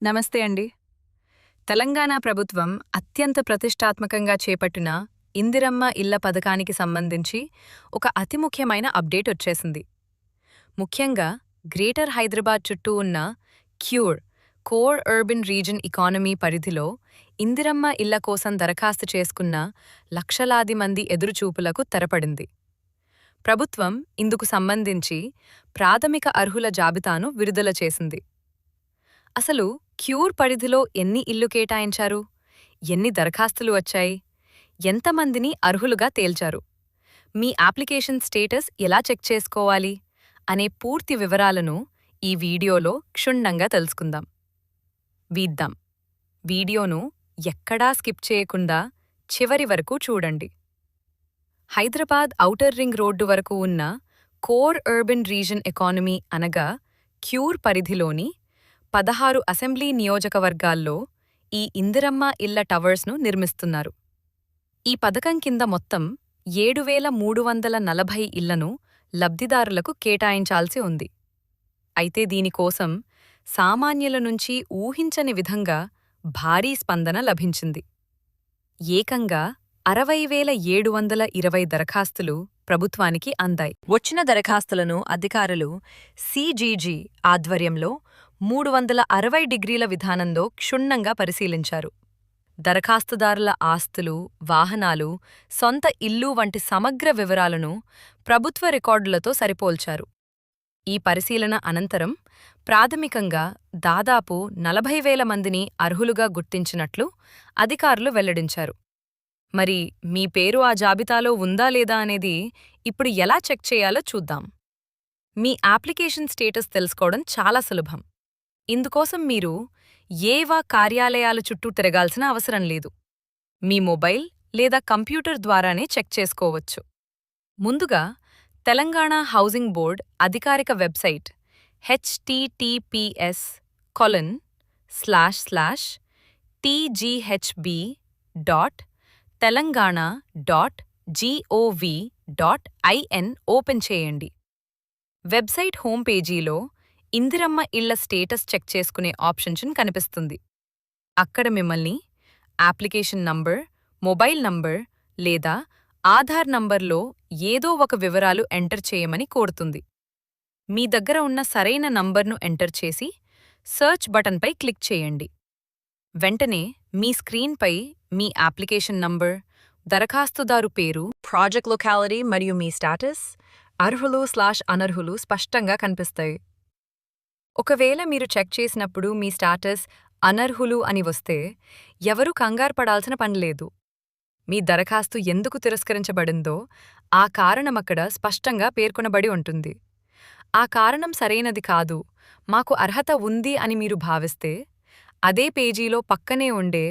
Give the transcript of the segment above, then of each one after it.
నమస్తే అండి. తెలంగాణ ప్రభుత్వం అత్యంత ప్రతిష్టాత్మకంగా చేపట్టిన ఇందిరమ్మ ఇళ్ల పథకానికి సంబంధించి ఒక అతి ముఖ్యమైన అప్డేట్ వచ్చేసింది. ముఖ్యంగా గ్రేటర్ హైదరాబాద్ చుట్టూ ఉన్న cure core urban reason economy పరిధిలో ఇందిరమ్మ ఇళ్ల కోసం దరఖాస్తు చేసుకున్న లక్షలాది మంది ఎదురుచూపులకు తెరపడింది. ప్రభుత్వం ఇందుకు సంబంధించి ప్రాథమిక అర్హుల జాబితాను విడుదల చేసింది. అసలు క్యూర్ పరిధిలో ఎన్ని ఇళ్లు కేటాయించారు? ఎన్ని దరఖాస్తులు వచ్చాయి? ఎంతమందిని అర్హులుగా తేల్చారు? మీ అప్లికేషన్ స్టేటస్ ఎలా చెక్ చేసుకోవాలి? అనే పూర్తి వివరాలను ఈ వీడియోలో క్షుణ్ణంగా తెలుసుకుందాం. వీడియోను ఎక్కడా స్కిప్ చేయకుండా చివరి వరకు చూడండి. హైదరాబాద్ ఔటర్ రింగ్ రోడ్డు వరకు ఉన్న కోర్ అర్బన్ రీజన్ ఎకానమీ అనగా క్యూర్ పరిధిలోని 16 అసెంబ్లీ నియోజకవర్గాల్లో ఈ ఇందిరమ్మ ఇళ్ల టవర్స్ను నిర్మిస్తున్నారు. ఈ పథకం కింద మొత్తం 7,340 ఇళ్లను లబ్ధిదారులకు కేటాయించాల్సి ఉంది. అయితే దీనికోసం సామాన్యుల నుంచి ఊహించని విధంగా భారీ స్పందన లభించింది. ఏకంగా 60,720 దరఖాస్తులు ప్రభుత్వానికి అందాయి. వచ్చిన దరఖాస్తులను అధికారులు సిజీజీ ఆధ్వర్యంలో 360 డిగ్రీల విధానంలో క్షుణ్ణంగా పరిశీలించారు. దరఖాస్తుదారుల ఆస్తులు, వాహనాలు, సొంత ఇల్లు వంటి సమగ్ర వివరాలను ప్రభుత్వ రికార్డులతో సరిపోల్చారు. ఈ పరిశీలన అనంతరం ప్రాథమికంగా దాదాపు 40,000 మందిని అర్హులుగా గుర్తించినట్లు అధికారులు వెల్లడించారు. మరి మీ పేరు ఆ జాబితాలో ఉందా లేదా అనేది ఇప్పుడు ఎలా చెక్ చేయాలో చూద్దాం. మీ అప్లికేషన్ స్టేటస్ తెలుసుకోవడం చాలా సులభం. ఇందుకోసం మీరు ఏవా కార్యాలయాల చుట్టూ తిరగాల్సిన అవసరం లేదు. మీ మొబైల్ లేదా కంప్యూటర్ ద్వారానే చెక్ చేసుకోవచ్చు. ముందుగా తెలంగాణ హౌసింగ్ బోర్డ్ అధికారిక వెబ్సైట్ https://tghb.telangana.gov.in ఓపెన్ చేయండి. వెబ్సైట్ హోమ్ పేజీలో ఇందిరమ్మ ఇళ్ల స్టేటస్ చెక్ చేసుకునే ఆప్షన్ కనిపిస్తుంది. అక్కడ మిమ్మల్ని అప్లికేషన్ నంబర్, మొబైల్ నంబర్ లేదా ఆధార్ నంబర్లో ఏదో ఒక వివరాలు ఎంటర్ చేయమని కోరుతుంది. మీ దగ్గర ఉన్న సరైన నంబర్ను ఎంటర్ చేసి సర్చ్ బటన్పై క్లిక్ చేయండి. వెంటనే మీ స్క్రీన్పై మీ అప్లికేషన్ నంబర్, దరఖాస్తుదారు పేరు, ప్రాజెక్ట్ లొకాలిటీ మరియు మీ స్టేటస్, అర్హులు/అనర్హులు స్పష్టంగా కనిపిస్తాయి. ఒకవేళ మీరు చెక్ చేసినప్పుడు మీ స్టేటస్ అనర్హులు అని వస్తే ఎవరూ కంగారు పడాల్సిన పనిలేదు. మీ దరఖాస్తు ఎందుకు తిరస్కరించబడిందో ఆ కారణమక్కడ స్పష్టంగా పేర్కొనబడి ఉంటుంది. ఆ కారణం సరైనది కాదు, మాకు అర్హత ఉంది అని మీరు భావిస్తే అదే పేజీలో పక్కనే ఉండే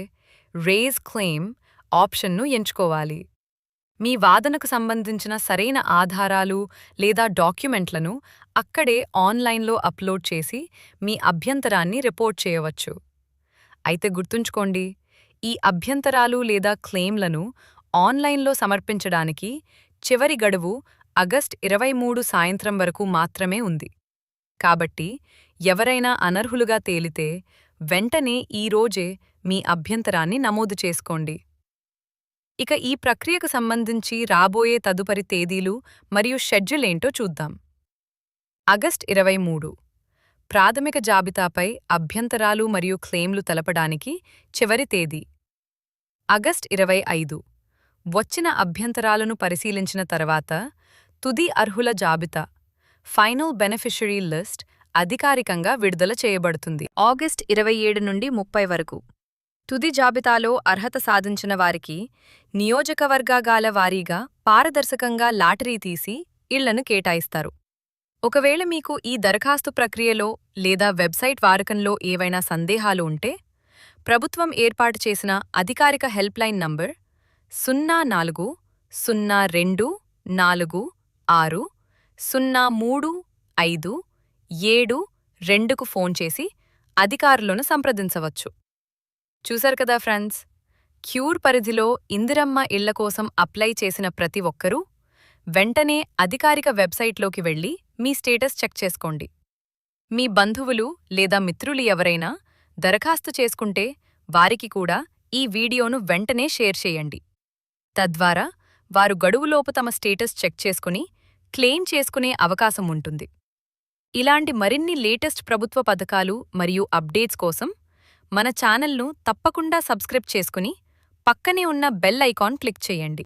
రేజ్ క్లెయిమ్ ఆప్షన్ను ఎంచుకోవాలి. మీ వాదనకు సంబంధించిన సరైన ఆధారాలు లేదా డాక్యుమెంట్లను అక్కడే ఆన్లైన్లో అప్లోడ్ చేసి మీ అభ్యంతరాన్ని రిపోర్ట్ చేయవచ్చు. అయితే గుర్తుంచుకోండి, ఈ అభ్యంతరాలు లేదా క్లెయిమ్లను ఆన్లైన్లో సమర్పించడానికి చివరి గడువు ఆగస్టు 23 సాయంత్రం వరకు మాత్రమే ఉంది. కాబట్టి ఎవరైనా అనర్హులుగా తేలితే వెంటనే ఈరోజే మీ అభ్యంతరాన్ని నమోదు చేసుకోండి. ఇక ఈ ప్రక్రియకు సంబంధించి రాబోయే తదుపరి తేదీలు మరియు షెడ్యూల్ ఏంటో చూద్దాం. ఆగస్టు 23 ప్రాథమిక జాబితాపై అభ్యంతరాలు మరియు క్లెయిమ్లు తెలపడానికి చివరి తేదీ. ఆగస్టు 25 వచ్చిన అభ్యంతరాలను పరిశీలించిన తర్వాత తుది అర్హుల జాబితా ఫైనల్ బెనిఫిషరీ లిస్ట్ అధికారికంగా విడుదల చేయబడుతుంది. ఆగస్టు 27 నుండి 30 వరకు తుది జాబితాలో అర్హత సాధించిన వారికి నియోజకవర్గాల వారీగా పారదర్శకంగా లాటరీ తీసి ఇళ్లను కేటాయిస్తారు. ఒకవేళ మీకు ఈ దరఖాస్తు ప్రక్రియలో లేదా వెబ్సైట్ వాడకంలో ఏవైనా సందేహాలు ఉంటే ప్రభుత్వం ఏర్పాటు చేసిన అధికారిక హెల్ప్లైన్ నంబర్ 0424060357 ఫోన్ చేసి అధికారులను సంప్రదించవచ్చు. చూశారు కదా ఫ్రెండ్స్, క్యూర్ పరిధిలో ఇందిరమ్మ ఇళ్ల కోసం అప్లై చేసిన ప్రతి ఒక్కరూ వెంటనే అధికారిక వెబ్సైట్లోకి వెళ్లి మీ స్టేటస్ చెక్ చేసుకోండి. మీ బంధువులు లేదా మిత్రులు ఎవరైనా దరఖాస్తు చేసుకుంటే వారికి కూడా ఈ వీడియోను వెంటనే షేర్ చేయండి. తద్వారా వారు గడువులోపు తమ స్టేటస్ చెక్ చేసుకుని క్లెయిమ్ చేసుకునే అవకాశం ఉంటుంది. ఇలాంటి మరిన్ని లేటెస్ట్ ప్రభుత్వ పథకాలు మరియు అప్డేట్స్ కోసం మన ఛానల్ను తప్పకుండా సబ్స్క్రైబ్ చేసుకుని పక్కనే ఉన్న బెల్ ఐకాన్ క్లిక్ చేయండి.